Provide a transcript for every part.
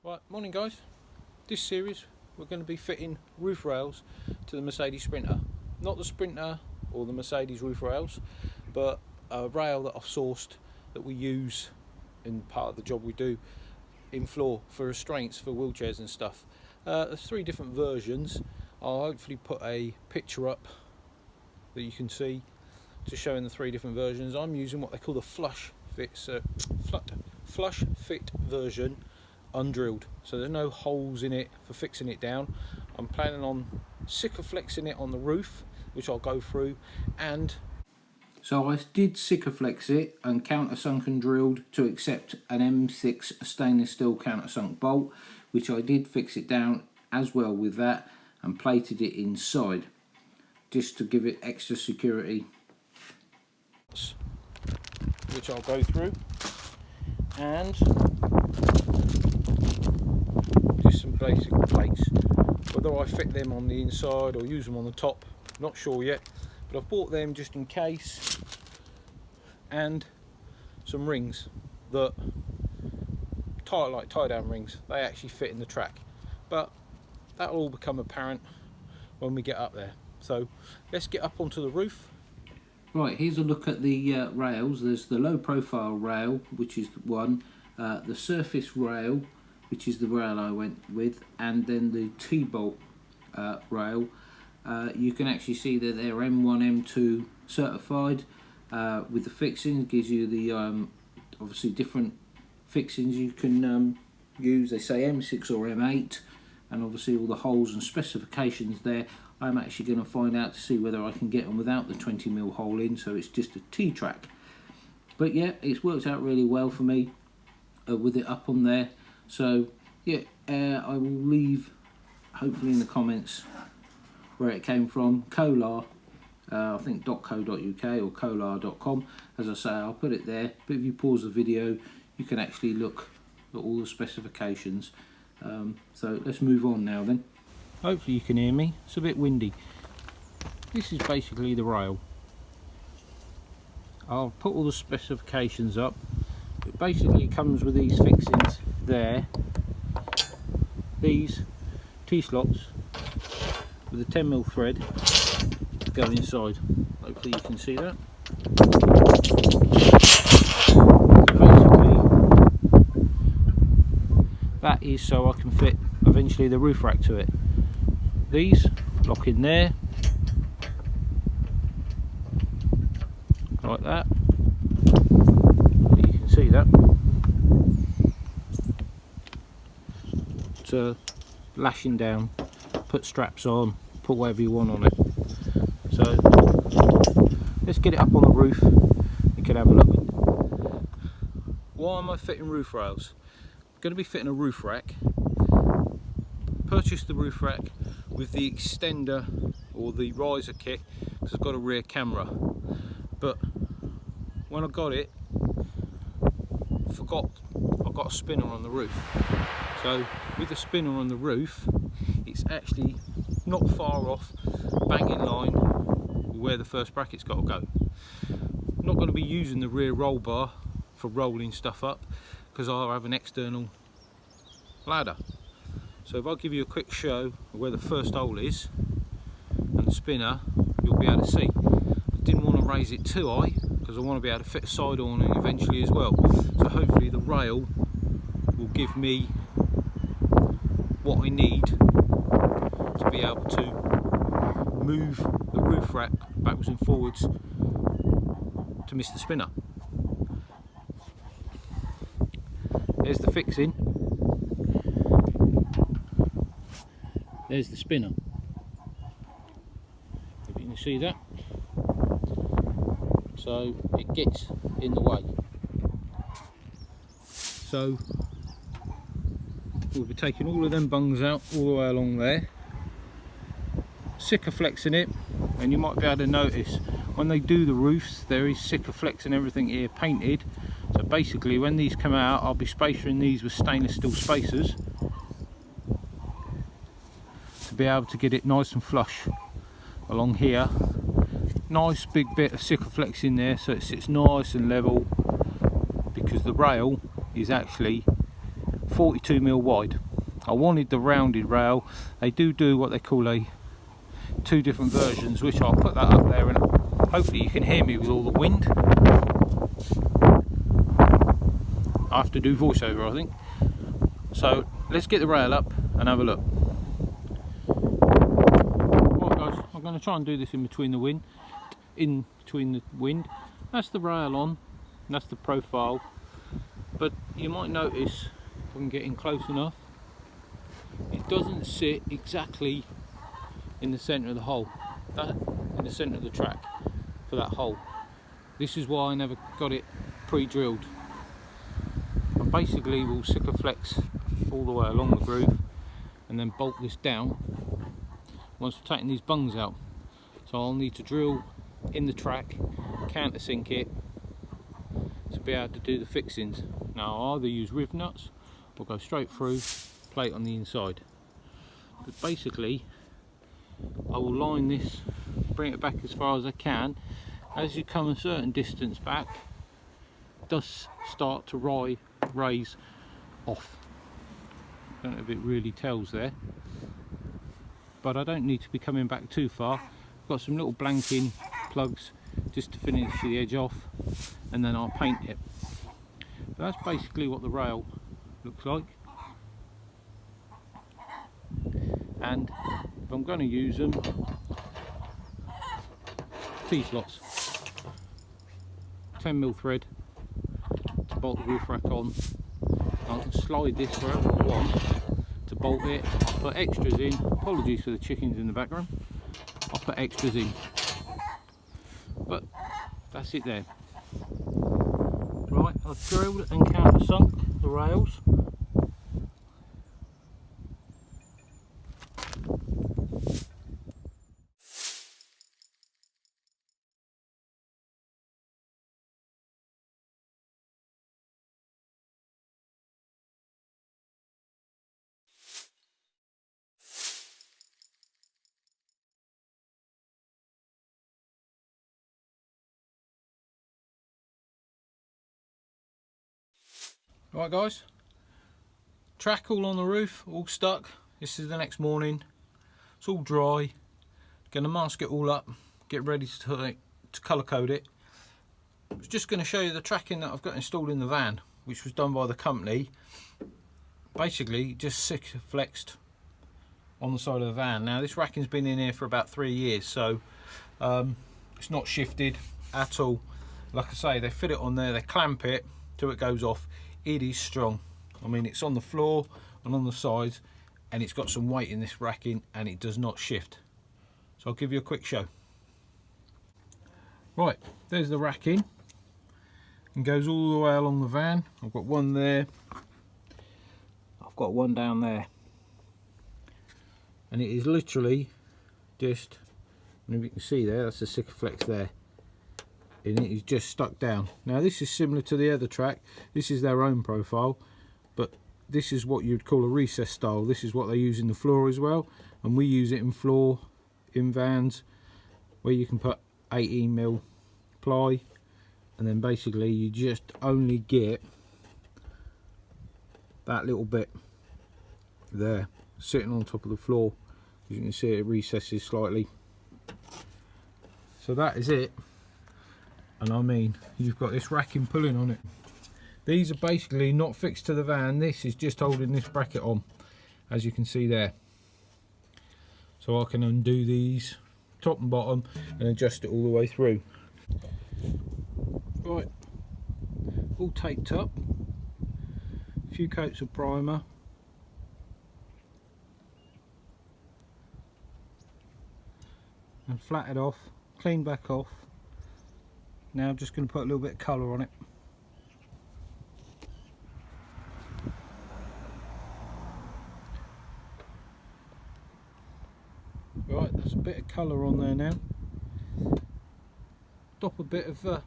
Right, morning guys. This series we're going to be fitting roof rails to the Mercedes Sprinter. Not the Sprinter or the Mercedes roof rails, but a rail that I've sourced that we use in part of the job we do in floor for restraints for wheelchairs and stuff. There's three different versions. I'll hopefully put a picture up that you can see to show in the three different versions. I'm using what they call the flush fit version, undrilled, so there's no holes in it for fixing it down. I'm planning on Sikaflexing it on the roof, which I'll go through, and so I did Sikaflex it and countersunk and drilled to accept an M6 stainless steel countersunk bolt, which I did fix it down as well with that and plated it inside just to give it extra security, which I'll go through, and just some basic plates. Whether I fit them on the inside or use them on the top, not sure yet, but I've bought them just in case, and some rings that tie down rings. They actually fit in the track, but that'll all become apparent when we get up there. So let's get up onto the roof. Right, here's a look at the rails. There's the low profile rail, which is one, the surface rail, which is the rail I went with, and then the T-bolt rail. You can actually see that they're M1, M2 certified with the fixings. Gives you the obviously different fixings you can use. They say M6 or M8, and obviously all the holes and specifications there. I'm actually going to find out to see whether I can get them without the 20mm hole in, so it's just a T-track. But yeah, it's worked out really well for me with it up on there. So yeah, I will leave hopefully in the comments where it came from. Kolar, I think .co.uk or kolar.com. As I say, I'll put it there, but if you pause the video you can actually look at all the specifications. So let's move on now then. Hopefully you can hear me. It's a bit windy. This is basically the rail. I'll put all the specifications up. It basically comes with these fixings there. These T-slots with a 10mm thread go inside. Hopefully you can see that. So basically that is so I can fit eventually the roof rack to it. These lock in there like that. You can see that. It's lashing down. Put straps on, put whatever you want on it. So let's get it up on the roof. We can have a look. Why am I fitting roof rails? I'm going to be fitting a roof rack. Purchased the roof rack with the extender or the riser kit because it's got a rear camera, but when I got it, forgot I've got a spinner on the roof. So with the spinner on the roof, it's actually not far off, bang in line where the first bracket's got to go. I'm not going to be using the rear roll bar for rolling stuff up because I'll have an external ladder. So if I give you a quick show of where the first hole is and the spinner, you'll be able to see. I didn't want to raise it too high because I want to be able to fit a side awning eventually as well. So hopefully the rail will give me what I need to be able to move the roof rack backwards and forwards to miss the spinner. There's the fixing. There's the spinner. If you can see that. So it gets in the way. So we'll be taking all of them bungs out all the way along there. Sikaflexing it, and you might be able to notice when they do the roofs there is Sikaflex and everything here painted. So basically when these come out I'll be spacering these with stainless steel spacers to be able to get it nice and flush along here. Nice big bit of Sikaflex in there so it sits nice and level, because the rail is actually 42mm wide. I wanted the rounded rail. They do what they call two different versions, which I'll put that up there, and hopefully you can hear me with all the wind. I have to do voiceover, I think. So let's get the rail up and have a look. Right guys, I'm going to try and do this in between the wind. That's the rail on, that's the profile. But you might notice, if I can get in close enough, it doesn't sit exactly in the centre of the hole, in the centre of the track for that hole. This is why I never got it pre-drilled. I basically will Sikaflex all the way along the groove and then bolt this down once we've taken these bungs out. So I'll need to drill in the track, countersink it to be able to do the fixings. Now I'll either use riv nuts or go straight through, plate on the inside. But basically I will line this, bring it back as far as I can. As you come a certain distance back, it does start to raise off. I don't know if it really tells there, but I don't need to be coming back too far. I've got some little blanking plugs just to finish the edge off, and then I'll paint it. But that's basically what the rail looks like. And if I'm going to use them, T-slots, 10mm thread to bolt the roof rack on. I can slide this wherever I want to bolt it. I'll put extras in. Apologies for the chickens in the background. I'll put extras in. But that's it there. Right, I've drilled and countersunk the rails. Right guys, track all on the roof, all stuck. This is the next morning. It's all dry. Going to mask it all up, get ready to colour code it. I was just going to show you the tracking that I've got installed in the van, which was done by the company. Basically just Sikaflexed on the side of the van. Now this racking's been in here for about 3 years, so it's not shifted at all. Like I say, they fit it on there, they clamp it till it goes off. It is strong. I mean, it's on the floor and on the sides, and it's got some weight in this racking, and it does not shift. So I'll give you a quick show. Right, there's the racking, and goes all the way along the van. I've got one there, I've got one down there, and it is literally just, and if you can see there, that's the Sikaflex there, and it is just stuck down. Now this is similar to the other track. This is their own profile, but this is what you'd call a recess style. This is what they use in the floor as well, and we use it in floor in vans, where you can put 18mm ply, and then basically you just only get that little bit there sitting on top of the floor. As you can see, it recesses slightly. So that is it. And I mean, you've got this racking pulling on it. These are basically not fixed to the van. This is just holding this bracket on, as you can see there. So I can undo these top and bottom and adjust it all the way through. Right, all taped up. A few coats of primer. And flatted off, cleaned back off. Now I'm just going to put a little bit of colour on it. Right, there's a bit of colour on there now. Dop a bit of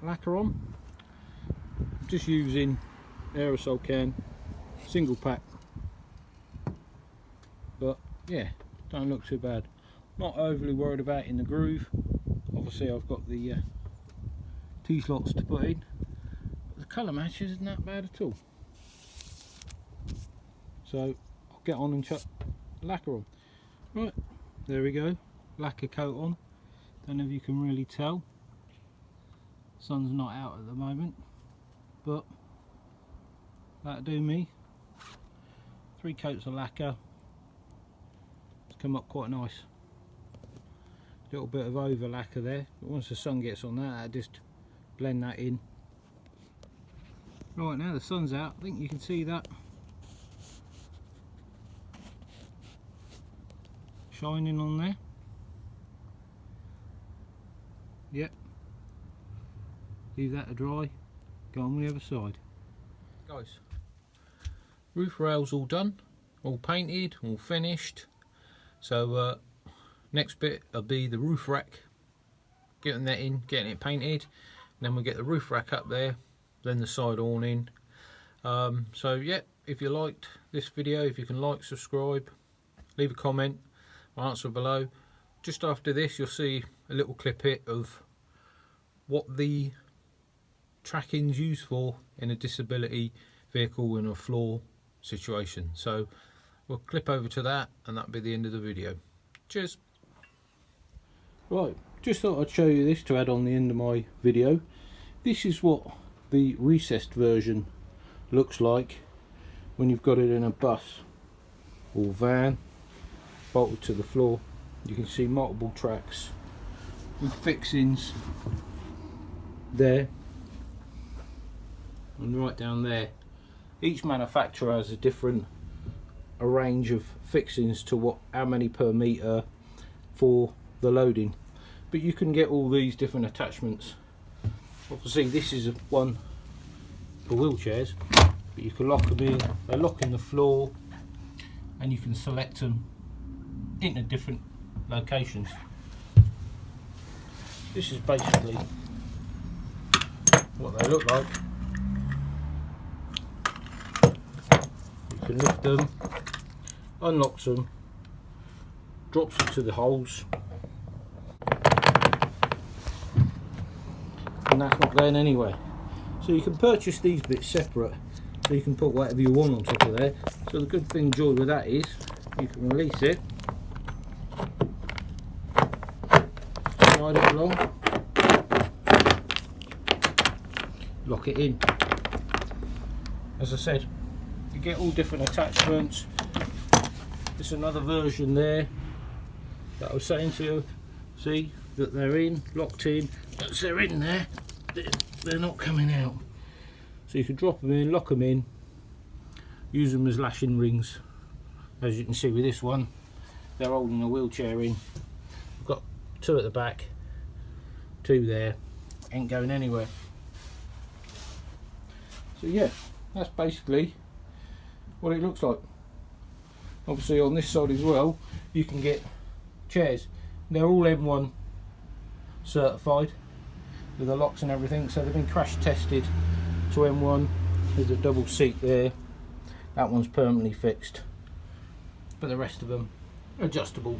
lacquer on. Just using aerosol can, single pack. But yeah, don't look too bad. Not overly worried about in the groove. Obviously I've got the T-slots to put in. But the colour match isn't that bad at all. So I'll get on and chuck lacquer on. Right, there we go, lacquer coat on. Don't know if you can really tell, sun's not out at the moment, but that'll do me. 3 coats of lacquer, it's come up quite nice. Little bit of over lacquer there, but once the sun gets on that, I'll just blend that in. Right, now the sun's out, I think you can see that shining on there. Yep, leave that to dry, go on the other side. Guys, roof rails all done, all painted, all finished. So next bit will be the roof rack, getting that in, getting it painted, and then we'll get the roof rack up there, then the side awning. So yeah, if you liked this video, if you can like, subscribe, leave a comment, I'll answer below. Just after this you'll see a little clip of what the tracking's used for in a disability vehicle in a floor situation. So we'll clip over to that and that'll be the end of the video. Cheers. Right, just thought I'd show you this to add on the end of my video. This is what the recessed version looks like when you've got it in a bus or van bolted to the floor. You can see multiple tracks with fixings there and right down there. Each manufacturer has a range of fixings to how many per meter for the loading, but you can get all these different attachments. Obviously this is one for wheelchairs, but you can lock them in, they lock in the floor, and you can select them into different locations. This is basically what they look like. You can lift them, unlocks them, drops it to the holes, and that's not going anywhere. So you can purchase these bits separate, so you can put whatever you want on top of there. So the good thing, joy, with that is you can release it, slide it along, lock it in. As I said, you get all different attachments. There's another version there that I was saying to you, see that they're in, locked in. As they're in there, they're not coming out. So you can drop them in, lock them in, use them as lashing rings. As you can see with this one, they're holding a wheelchair in. I've got 2 at the back, 2 there, ain't going anywhere. So yeah, that's basically what it looks like. Obviously on this side as well, you can get chairs. They're all M1 certified with the locks and everything, so they've been crash tested to M1. There's a double seat there, that one's permanently fixed, but the rest of them are adjustable.